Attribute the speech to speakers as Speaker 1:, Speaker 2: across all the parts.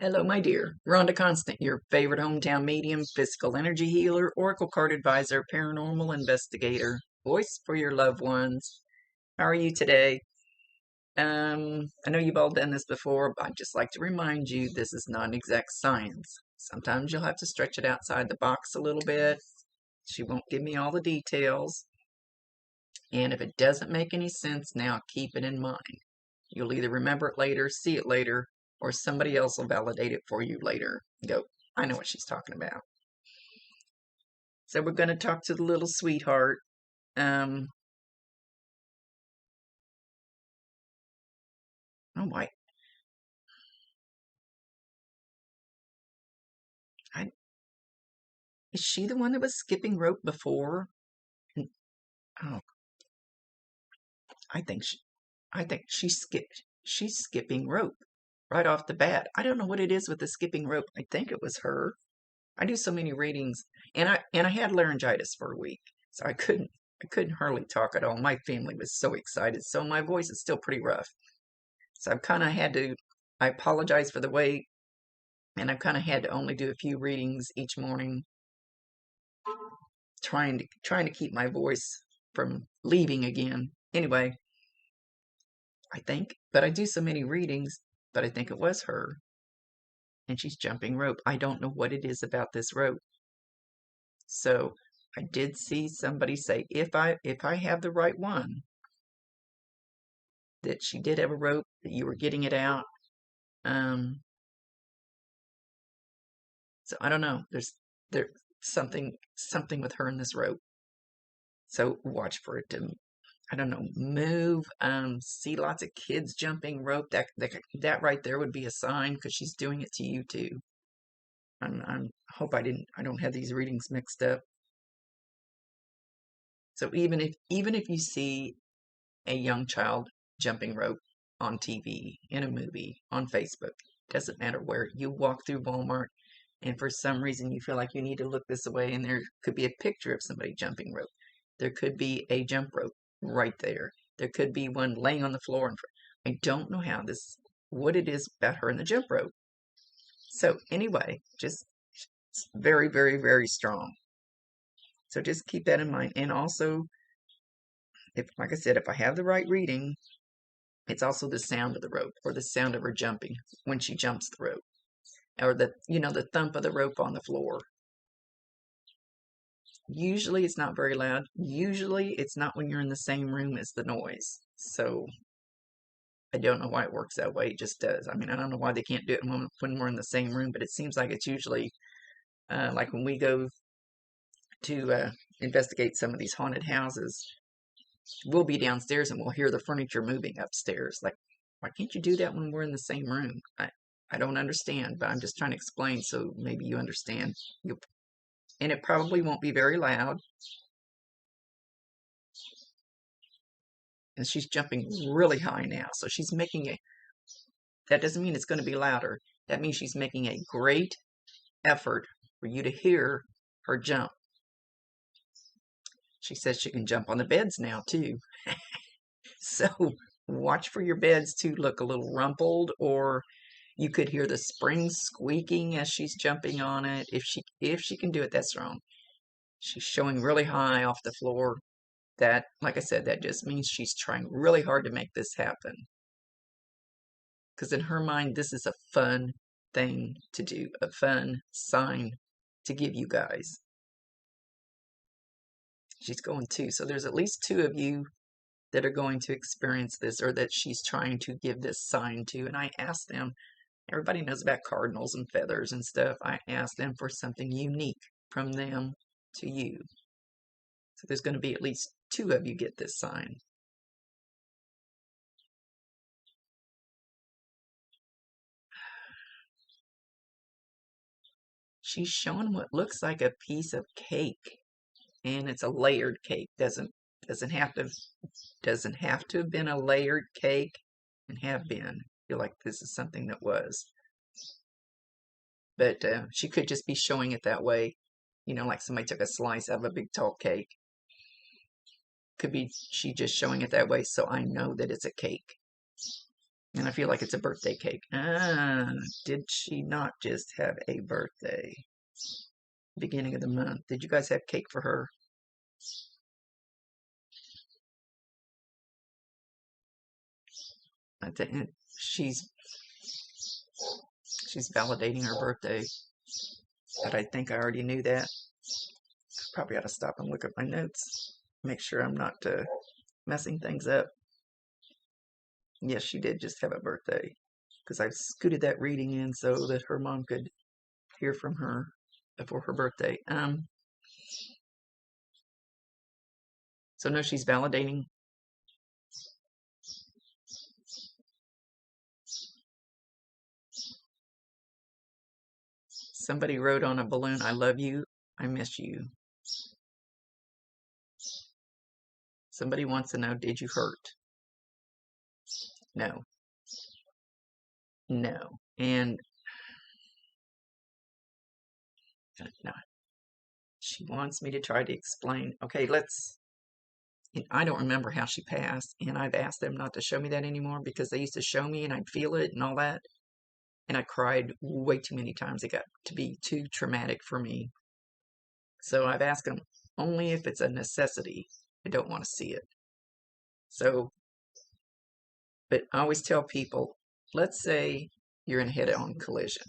Speaker 1: Hello, my dear. Rhonda Constant, your favorite hometown medium, physical energy healer, oracle card advisor, paranormal investigator, voice for your loved ones. How are you today? I know you've all done this before, but I'd just like to remind you this is not an exact science. Sometimes you'll have to stretch it outside the box a little bit. She won't give me all the details. And if it doesn't make any sense now, keep it in mind. You'll either remember it later, see it later, or somebody else will validate it for you later. Go, I know what she's talking about. So we're going to talk to the little sweetheart. Um, oh, why? I, is she the one that was skipping rope before? Oh, I think she, I think she's skipping rope right off the bat. I don't know what it is with the skipping rope. I think it was her. I do so many readings, and I had laryngitis for a week, so I couldn't hardly talk at all. My family was so excited, so my voice is still pretty rough. So I've kind of had to. I apologize for the wait, and I've kind of had to only do a few readings each morning, trying to keep my voice from leaving again. Anyway, but I do so many readings, but I think it was her, and she's jumping rope. I don't know what it is about this rope. So I did see somebody say if I have the right one, that she did have a rope, that you were getting it out. Um, so I don't know. There's something with her in this rope. So watch for it to, I don't know, move. See lots of kids jumping rope. That right there would be a sign because she's doing it to you too. I'm hope I don't have these readings mixed up. So even if you see a young child jumping rope on TV, in a movie, on Facebook, doesn't matter where, you walk through Walmart and for some reason you feel like you need to look this way and there could be a picture of somebody jumping rope. There could be a jump rope right there. There could be one laying on the floor. I don't know what it is about her in the jump rope. So anyway, just very, very, very strong. So just keep that in mind. And also, if, like I said, if I have the right reading, it's also the sound of the rope or the sound of her jumping when she jumps the rope or the thump of the rope on the floor. Usually it's not very loud. Usually it's not when you're in the same room as the noise. So I don't know why it works that way. It just does. I mean, I don't know why they can't do it when we're in the same room, but it seems like it's usually like when we go to investigate some of these haunted houses, we'll be downstairs and we'll hear the furniture moving upstairs. Like, why can't you do that when we're in the same room? I don't understand, but I'm just trying to explain so maybe you understand. And it probably won't be very loud. And she's jumping really high now, so that doesn't mean it's going to be louder. That means she's making a great effort for you to hear her jump. She says she can jump on the beds now too. So watch for your beds to look a little rumpled, or you could hear the springs squeaking as she's jumping on it. If she can do it, that's wrong. She's showing really high off the floor. That, like I said, that just means she's trying really hard to make this happen. Because in her mind, this is a fun thing to do, a fun sign to give you guys. She's going to. So there's at least two of you that are going to experience this or that she's trying to give this sign to. And I asked them, everybody knows about cardinals and feathers and stuff. I asked them for something unique from them to you. So there's going to be at least two of you get this sign. She's showing what looks like a piece of cake, and it's a layered cake. Doesn't have to have been a layered cake and have been. I feel like this is something that was. But she could just be showing it that way, like somebody took a slice out of a big tall cake. Could be she just showing it that way so I know that it's a cake. And I feel like it's a birthday cake. Did she not just have a birthday? Beginning of the month. Did you guys have cake for her? I think she's validating her birthday. But I think I already knew that. Probably ought to stop and look at my notes. Make sure I'm not messing things up. Yes, she did just have a birthday. Because I scooted that reading in so that her mom could hear from her before her birthday. So no, she's validating. Somebody wrote on a balloon, I love you, I miss you. Somebody wants to know, did you hurt? No. No. And no. She wants me to try to explain. Okay, and I don't remember how she passed, and I've asked them not to show me that anymore because they used to show me and I'd feel it and all that. And I cried way too many times. It got to be too traumatic for me. So I've asked them only if it's a necessity. I don't want to see it. So, but I always tell people, let's say you're in a head-on collision.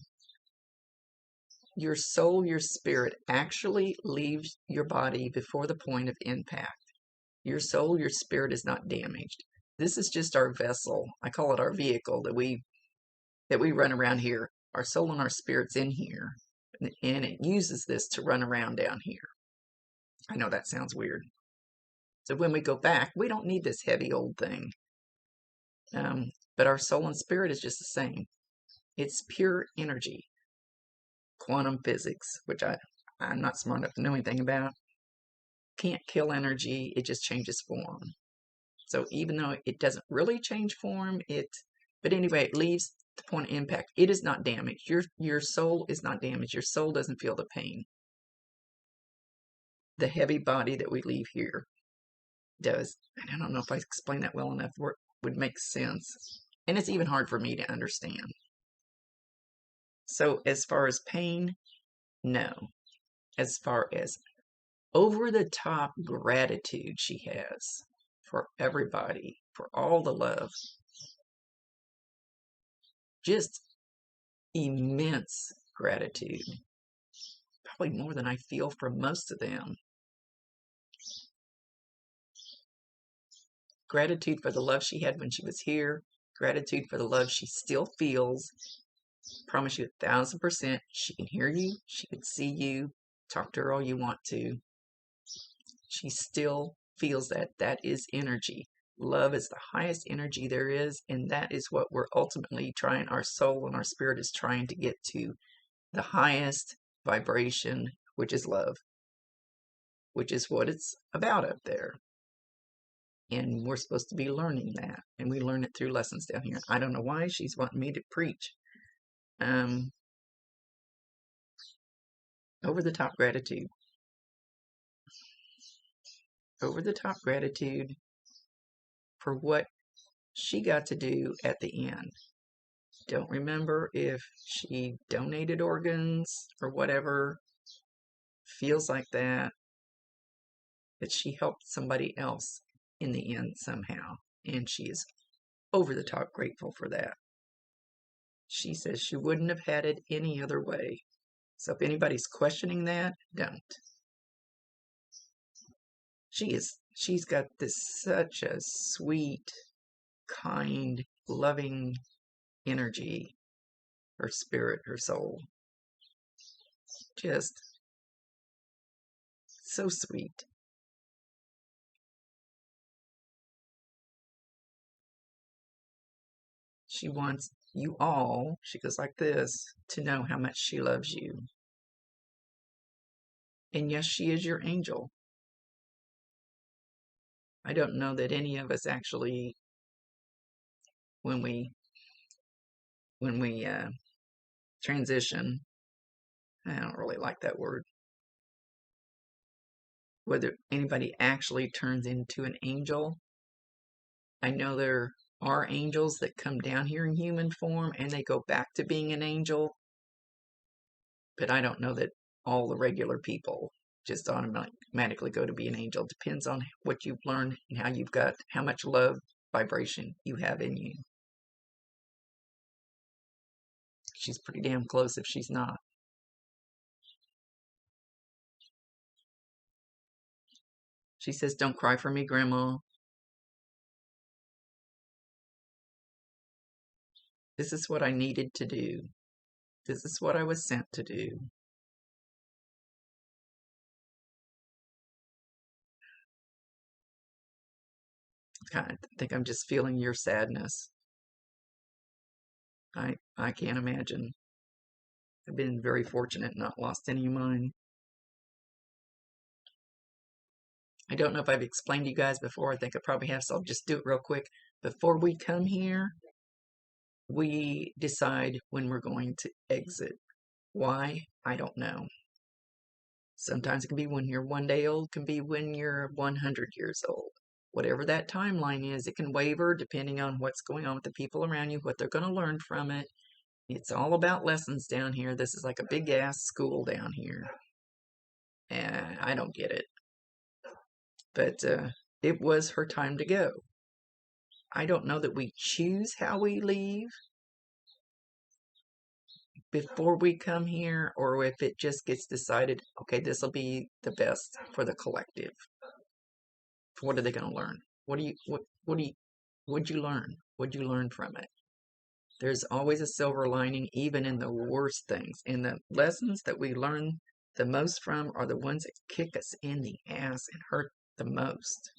Speaker 1: Your soul, your spirit actually leaves your body before the point of impact. Your soul, your spirit is not damaged. This is just our vessel. I call it our vehicle that we run around here. Our soul and our spirit's in here, and it uses this to run around down here. I know that sounds weird. So when we go back, we don't need this heavy old thing. But our soul and spirit is just the same. It's pure energy. Quantum physics, which I'm not smart enough to know anything about, can't kill energy. It just changes form. So even though it doesn't really change form, but anyway, it leaves the point of impact. It is not damaged. Your soul is not damaged. Your soul doesn't feel the pain. The heavy body that we leave here does. And I don't know if I explained that well enough where it would make sense. And it's even hard for me to understand. So as far as pain, no. As far as over-the-top gratitude she has for everybody, for all the love, just immense gratitude, probably more than I feel from most of them. Gratitude for the love she had when she was here, gratitude for the love she still feels. Promise you 1,000%, she can hear you, she can see you, talk to her all you want to. She still feels that. That is energy. Love is the highest energy there is, and that is what we're ultimately trying, our soul and our spirit is trying to get to, the highest vibration, which is love, which is what it's about up there. And we're supposed to be learning that, and we learn it through lessons down here. I don't know why she's wanting me to preach. Over the top gratitude. Over the top gratitude for what she got to do at the end. Don't remember if she donated organs or whatever. Feels like that. That she helped somebody else in the end somehow. And she is over the top grateful for that. She says she wouldn't have had it any other way. So if anybody's questioning that, don't. She's got such a sweet, kind, loving energy. Her spirit, her soul. Just so sweet. She wants you all, she goes like this, to know how much she loves you. And yes, she is your angel. I don't know that any of us actually, when we transition, I don't really like that word, whether anybody actually turns into an angel. I know there are angels that come down here in human form and they go back to being an angel. But I don't know that all the regular people just automatically go to be an angel. It depends on what you've learned and how much love vibration you have in you. She's pretty damn close if she's not. She says, "Don't cry for me, Grandma. This is what I needed to do. This is what I was sent to do." I think I'm just feeling your sadness. I can't imagine. I've been very fortunate, not lost any of mine. I don't know if I've explained to you guys before. I think I probably have, so I'll just do it real quick. Before we come here, we decide when we're going to exit. Why? I don't know. Sometimes it can be when you're 1 day old, it can be when you're 100 years old. Whatever that timeline is, it can waver depending on what's going on with the people around you, what they're going to learn from it. It's all about lessons down here. This is like a big ass school down here. And I don't get it. But it was her time to go. I don't know that we choose how we leave before we come here, or if it just gets decided, okay, this will be the best for the collective. What are they going to learn? What'd you learn? What'd you learn from it? There's always a silver lining, even in the worst things. And the lessons that we learn the most from are the ones that kick us in the ass and hurt the most.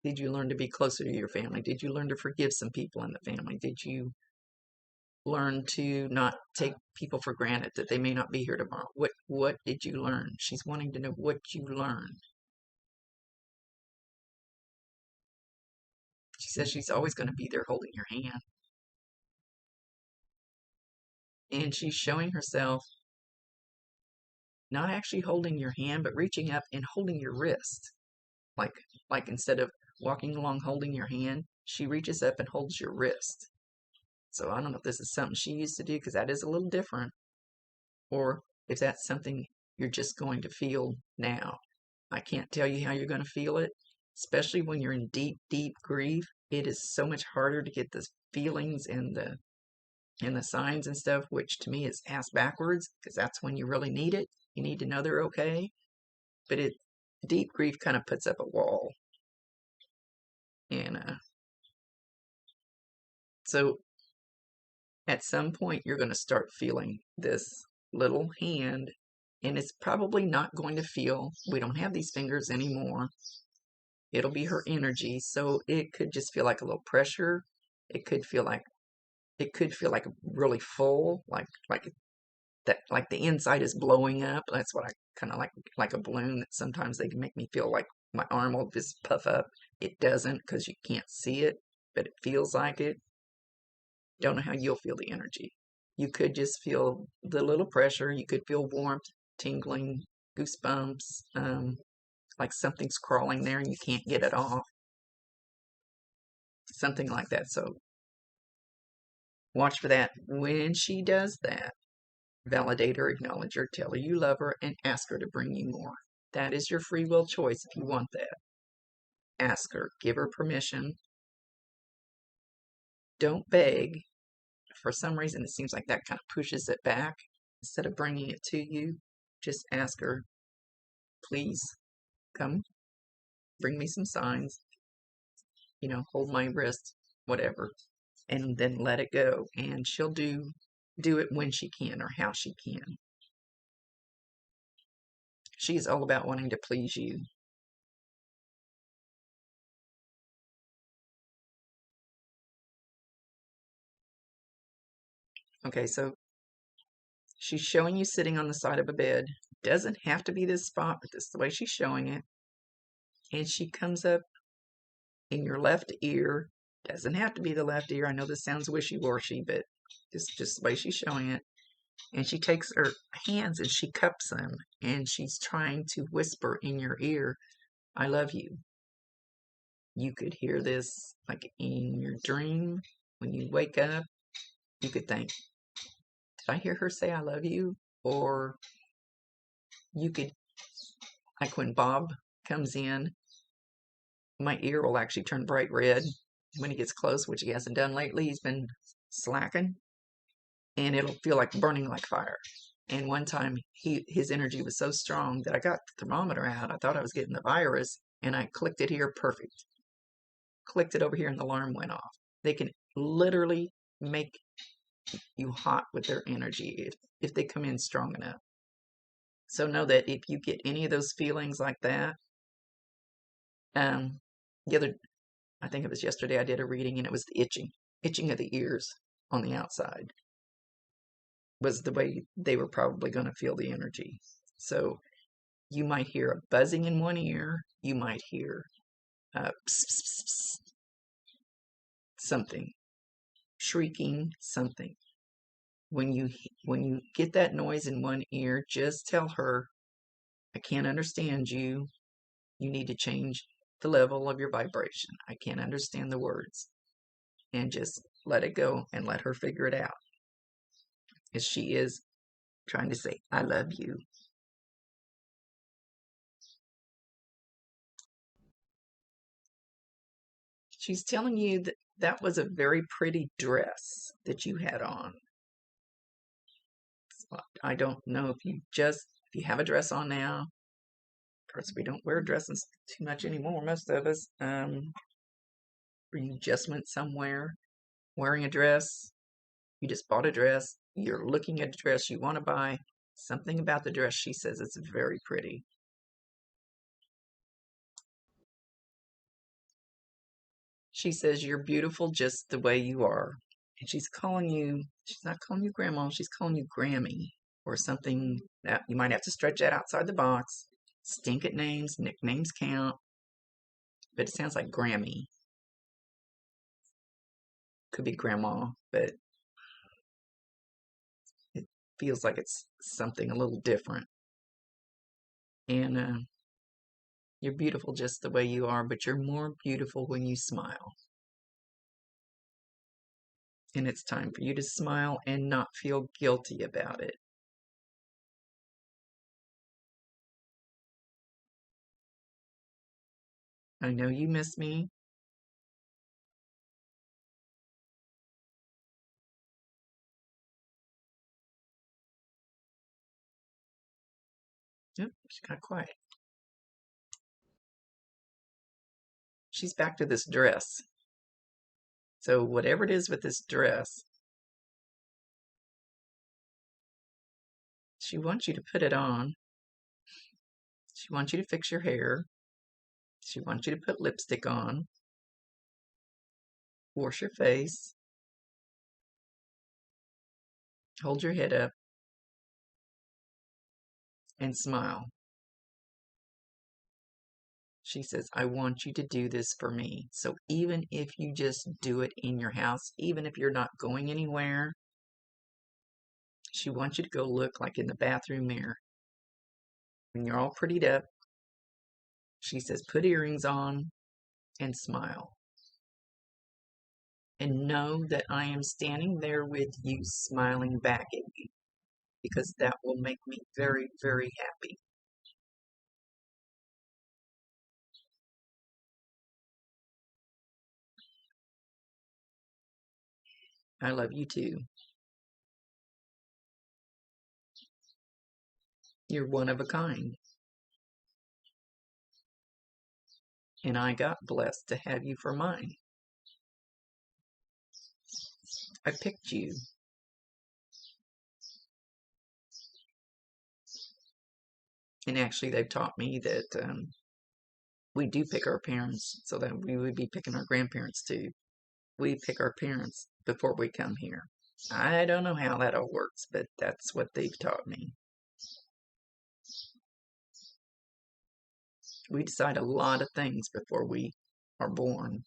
Speaker 1: Did you learn to be closer to your family? Did you learn to forgive some people in the family? Did you learn to not take people for granted, that they may not be here tomorrow? What did you learn? She's wanting to know what you learned. She says she's always going to be there holding your hand. And she's showing herself not actually holding your hand, but reaching up and holding your wrist. Like instead of walking along holding your hand, she reaches up and holds your wrist. So I don't know if this is something she used to do, because that is a little different, or if that's something you're just going to feel now. I can't tell you how you're going to feel it, especially when you're in deep, deep grief. It is so much harder to get the feelings and the signs and stuff, which to me is ass backwards, because that's when you really need it. You need to know they're okay. But deep grief kind of puts up a wall. And so at some point you're going to start feeling this little hand, and it's probably not going to feel, we don't have these fingers anymore. It'll be her energy, so it could just feel like a little pressure. It could feel like really full, like that, like the inside is blowing up. That's what I kind of like a balloon. That sometimes they can make me feel like my arm will just puff up. It doesn't, because you can't see it, but it feels like it. Don't know how you'll feel the energy. You could just feel the little pressure. You could feel warmth, tingling, goosebumps, like something's crawling there and you can't get it off. Something like that. So watch for that. When she does that, validate her, acknowledge her, tell her you love her, and ask her to bring you more. That is your free will choice if you want that. Ask her. Give her permission. Don't beg. For some reason, it seems like that kind of pushes it back. Instead of bringing it to you, just ask her, please come, bring me some signs, hold my wrist, whatever, and then let it go. And she'll do it when she can or how she can. She's all about wanting to please you. Okay, so she's showing you sitting on the side of a bed. Doesn't have to be this spot, but this is the way she's showing it. And she comes up in your left ear. Doesn't have to be the left ear. I know this sounds wishy-washy, but just the way she's showing it. And she takes her hands and she cups them, and she's trying to whisper in your ear, I love you. You could hear this like in your dream. When you wake up, you could think, did I hear her say I love you? Or you could, like when Bob comes in, my ear will actually turn bright red when he gets close, which he hasn't done lately. He's been slacking, and it'll feel like burning like fire. And one time, his energy was so strong that I got the thermometer out. I thought I was getting the virus, and I clicked it here, perfect. Clicked it over here, and the alarm went off. They can literally make you hot with their energy if they come in strong enough. So know that if you get any of those feelings like that, the other, I think it was yesterday, I did a reading, and it was the itching of the ears on the outside was the way they were probably going to feel the energy. So you might hear a buzzing in one ear, you might hear pss, pss, pss, something, shrieking, something. When you get that noise in one ear, just tell her, I can't understand you. You need to change the level of your vibration. I can't understand the words. And just let it go and let her figure it out. As she is trying to say, I love you. She's telling you that that was a very pretty dress that you had on. I don't know if you have a dress on now. Of course, we don't wear dresses too much anymore, most of us. Or you just went somewhere wearing a dress. You just bought a dress. You're looking at a dress you want to buy. Something about the dress, she says, it's very pretty. She says you're beautiful just the way you are. And she's not calling you grandma, she's calling you Grammy or something that you might have to stretch that outside the box. Stink at names, nicknames count. But it sounds like Grammy. Could be grandma, but it feels like it's something a little different. And you're beautiful just the way you are, but you're more beautiful when you smile. And it's time for you to smile and not feel guilty about it. I know you miss me. Yep, she got quiet. She's back to this dress. So whatever it is with this dress, she wants you to put it on. She wants you to fix your hair. She wants you to put lipstick on. Wash your face. Hold your head up. And smile. She says, I want you to do this for me. So even if you just do it in your house, even if you're not going anywhere, she wants you to go look like in the bathroom mirror. When you're all prettied up, she says, put earrings on and smile. And know that I am standing there with you, smiling back at you, because that will make me very, very happy. I love you too. You're one of a kind. And I got blessed to have you for mine. I picked you. And actually, they've taught me that we do pick our parents, so that we would be picking our grandparents too. We pick our parents before we come here. I don't know how that all works, but that's what they've taught me. We decide a lot of things before we are born.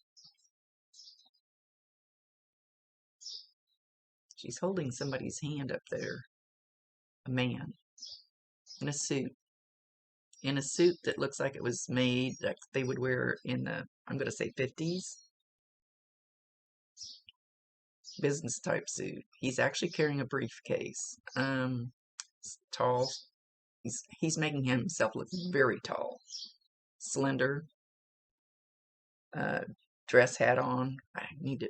Speaker 1: She's holding somebody's hand up there. A man in a suit. in a suit that looks like it was made like they would wear in the, I'm going to say 50s, business type suit. He's actually carrying a briefcase. He's tall. He's making himself look very tall, slender. Dress hat on. I need to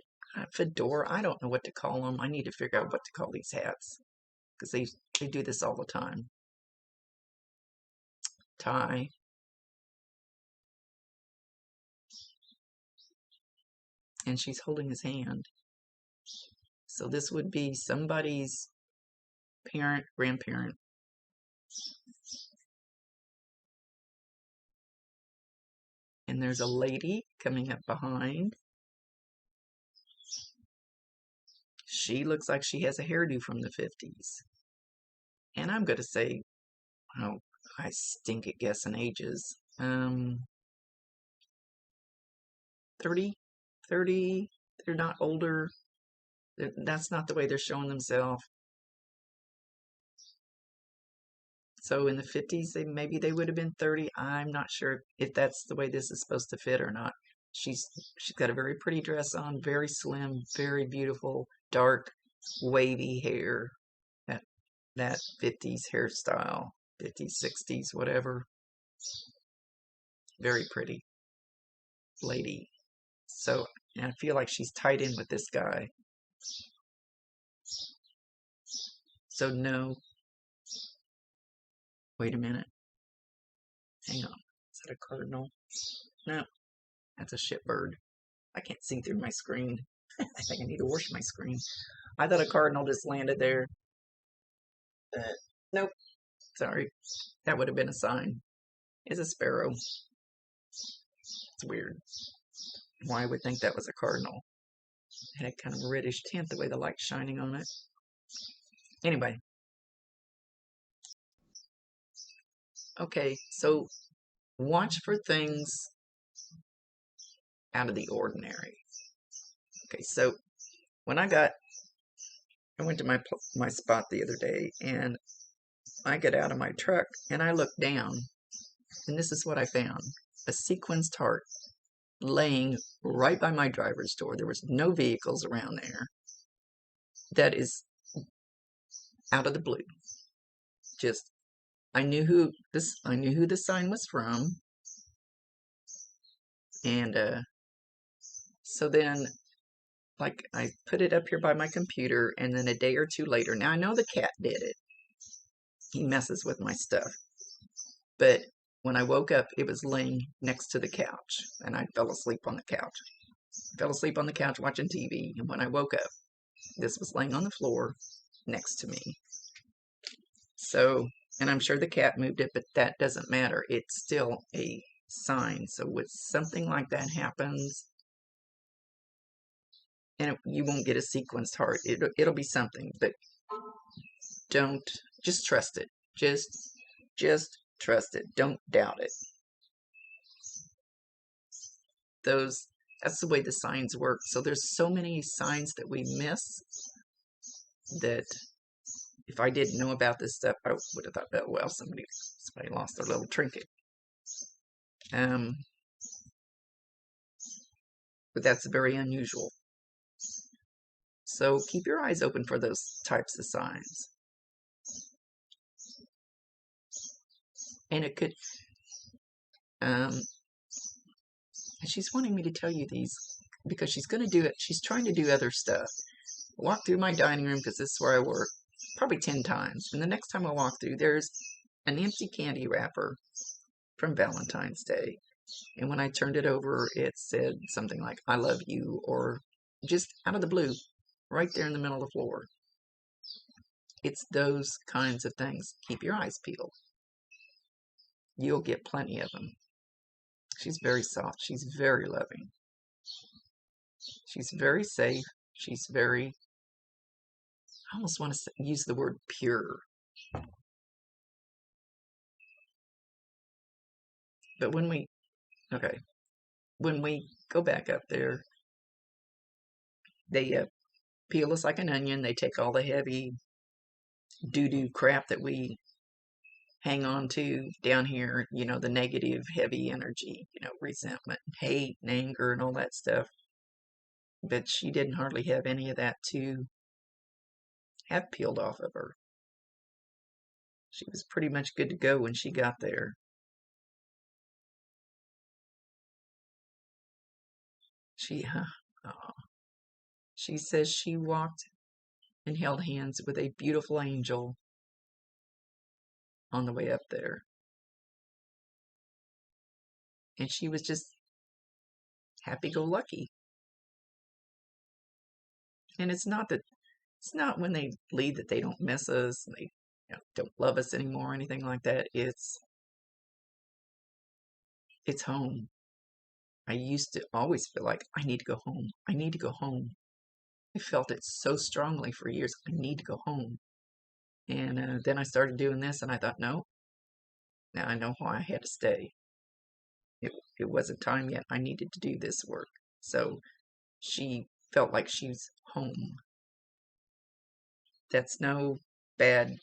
Speaker 1: fedora. I don't know what to call them. I need to figure out what to call these hats because they do this all the time. Tie. And she's holding his hand. So this would be somebody's parent, grandparent. And there's a lady coming up behind. She looks like she has a hairdo from the 50s. And I'm going to say, oh, I stink at guessing ages. 30, they're not older. That's not the way they're showing themselves. So in the 50s, maybe they would have been 30. I'm not sure if that's the way this is supposed to fit or not. She's got a very pretty dress on, very slim, very beautiful, dark, wavy hair. That 50s hairstyle, 50s, 60s, whatever. Very pretty lady. So I feel like she's tied in with this guy. So no. Wait a minute. Hang on. Is that a cardinal? No, that's a shitbird. I can't see through my screen. I think I need to wash my screen. I thought a cardinal just landed there. Nope. Sorry. That would have been a sign. It's a sparrow. It's weird. Why I would think that was a cardinal. It had a kind of reddish tint the way the light's shining on it. Anyway. Okay, so watch for things out of the ordinary. Okay, so when I went to my spot the other day, and I get out of my truck, and I look down, and this is what I found. A sequenced heart laying right by my driver's door. There was no vehicles around there. That is out of the blue. Just, I knew who the sign was from. And so then, like, I put it up here by my computer, and then a day or two later, now I know the cat did it. He messes with my stuff. But when I woke up, it was laying next to the couch, and I fell asleep on the couch. I fell asleep on the couch watching TV, and when I woke up, this was laying on the floor next to me. So, and I'm sure the cat moved it, but that doesn't matter. It's still a sign. So when something like that happens, and you won't get a sequenced heart, it'll be something, but don't, just trust it. Just trust it. Don't doubt it. That's the way the signs work. So there's so many signs that we miss that if I didn't know about this stuff, I would have thought, oh, well, somebody lost their little trinket. But that's very unusual. So keep your eyes open for those types of signs. And it could, she's wanting me to tell you these because she's going to do it. She's trying to do other stuff. Walk through my dining room because this is where I work probably 10 times. And the next time I walk through, there's an empty candy wrapper from Valentine's Day. And when I turned it over, it said something like, I love you, or just out of the blue, right there in the middle of the floor. It's those kinds of things. Keep your eyes peeled. You'll get plenty of them. She's very soft. She's very loving. She's very safe. She's very, I almost want to use the word pure. But when we go back up there, they peel us like an onion. They take all the heavy doo-doo crap that we hang on to down here, the negative, heavy energy, resentment, hate, and anger, and all that stuff. But she didn't hardly have any of that to have peeled off of her. She was pretty much good to go when she got there. She says she walked and held hands with a beautiful angel on the way up there. And she was just happy-go-lucky. And it's not when they leave that they don't miss us, and they don't love us anymore or anything like that. It's home. I used to always feel like I need to go home. I need to go home. I felt it so strongly for years. I need to go home. And then I started doing this, and I thought, no, now I know why I had to stay. It wasn't time yet. I needed to do this work. So she felt like she's home. That's no bad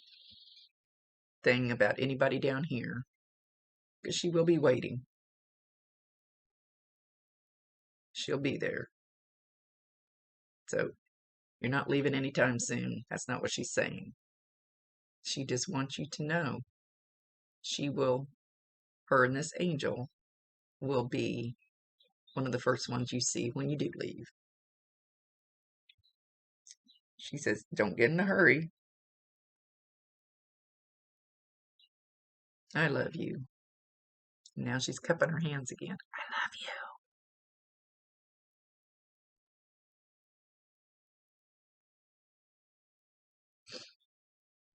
Speaker 1: thing about anybody down here, because she will be waiting. She'll be there. So you're not leaving anytime soon. That's not what she's saying. She just wants you to know her and this angel will be one of the first ones you see when you do leave. She says, don't get in a hurry. I love you. Now she's cupping her hands again. I love you.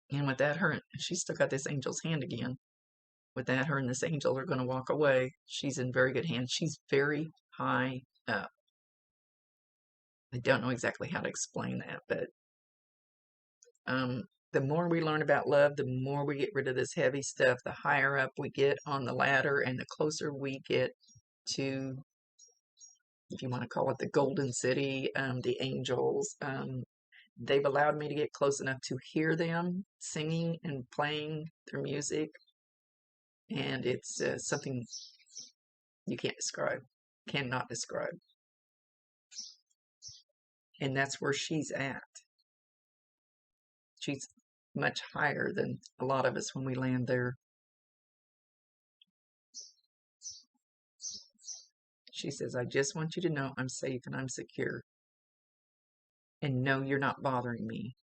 Speaker 1: And with that, she's still got this angel's hand again. With that, her and this angel are going to walk away. She's in very good hands. She's very high up. I don't know exactly how to explain that, but the more we learn about love, the more we get rid of this heavy stuff, the higher up we get on the ladder, and the closer we get to, if you want to call it the Golden City, the angels. They've allowed me to get close enough to hear them singing and playing their music, and it's something you cannot describe. And that's where she's at. She's much higher than a lot of us when we land there. She says, I just want you to know I'm safe and I'm secure. And no, you're not bothering me.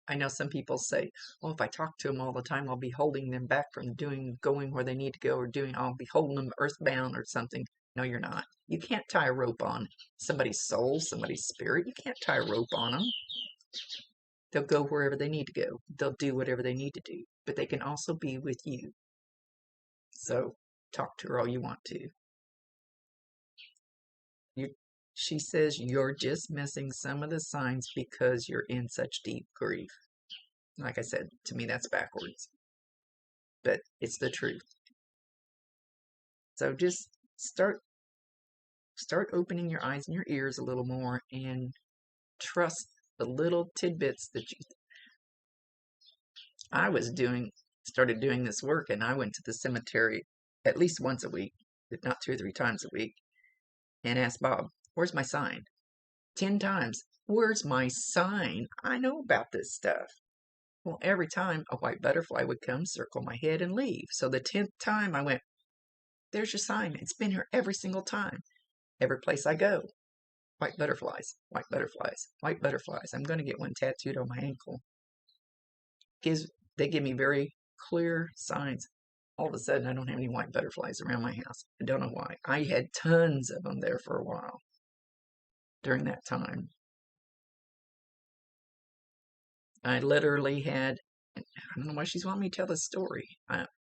Speaker 1: I know some people say, well, if I talk to them all the time, I'll be holding them back from going where they need to go, or I'll be holding them earthbound or something. No, you're not. You can't tie a rope on somebody's soul, somebody's spirit. You can't tie a rope on them. They'll go wherever they need to go. They'll do whatever they need to do. But they can also be with you. So talk to her all you want to. She says you're just missing some of the signs because you're in such deep grief. Like I said, to me that's backwards. But it's the truth. So just start opening your eyes and your ears a little more and trust the little tidbits that started doing this work, and I went to the cemetery at least once a week, if not 2 or 3 times a week, and asked Bob, where's my sign? 10 times. Where's my sign? I know about this stuff. Well, every time a white butterfly would come, circle my head, and leave. So the 10th time I went, there's your sign. It's been here every single time. Every place I go. White butterflies, white butterflies, white butterflies. I'm going to get one tattooed on my ankle. They give me very clear signs. All of a sudden, I don't have any white butterflies around my house. I don't know why. I had tons of them there for a while during that time. I literally had, I don't know why she's wanting me to tell this story.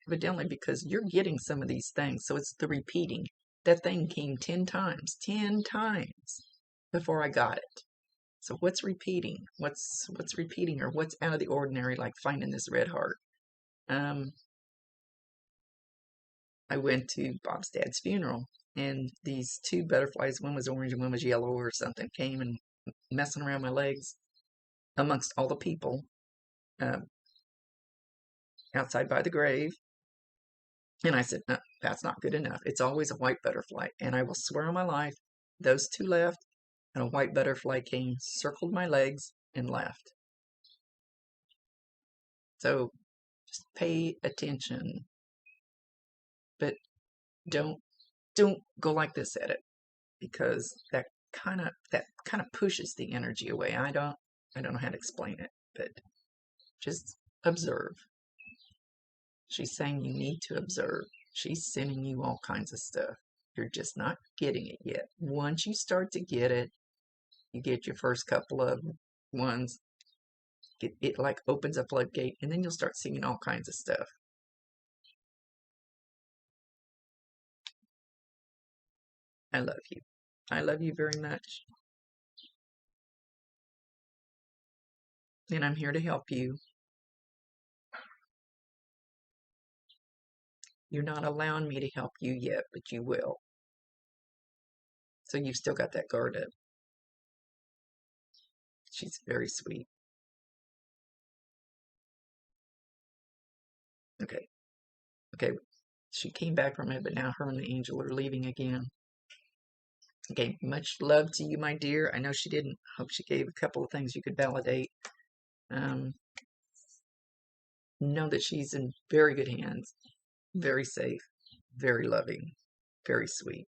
Speaker 1: Evidently because you're getting some of these things. So it's the repeating. That thing came 10 times before I got it. So what's repeating? What's repeating, or what's out of the ordinary, like finding this red heart? I went to Bob's dad's funeral, and these 2 butterflies, one was orange and one was yellow or something, came and messing around my legs amongst all the people. outside by the grave. And I said, no, that's not good enough. It's always a white butterfly. And I will swear on my life, those two left, and a white butterfly came, circled my legs, and left. So just pay attention, but don't go like this at it, because that kind of pushes the energy away. I don't know how to explain it, but just observe. She's saying you need to observe. She's sending you all kinds of stuff. You're just not getting it yet. Once you start to get it, you get your first couple of ones, it like opens a floodgate, and then you'll start seeing all kinds of stuff. I love you. I love you very much. And I'm here to help you. You're not allowing me to help you yet, but you will. So you've still got that guard up. She's very sweet. Okay. Okay. She came back from it, but now her and the angel are leaving again. Okay. Much love to you, my dear. I know she didn't. Hope she gave a couple of things you could validate. Know that she's in very good hands. Very safe. Very loving. Very sweet.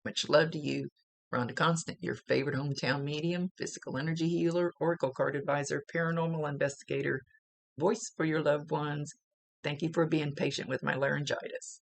Speaker 1: Much love to you. Rhonda Constant, your favorite hometown medium, physical energy healer, oracle card advisor, paranormal investigator, voice for your loved ones. Thank you for being patient with my laryngitis.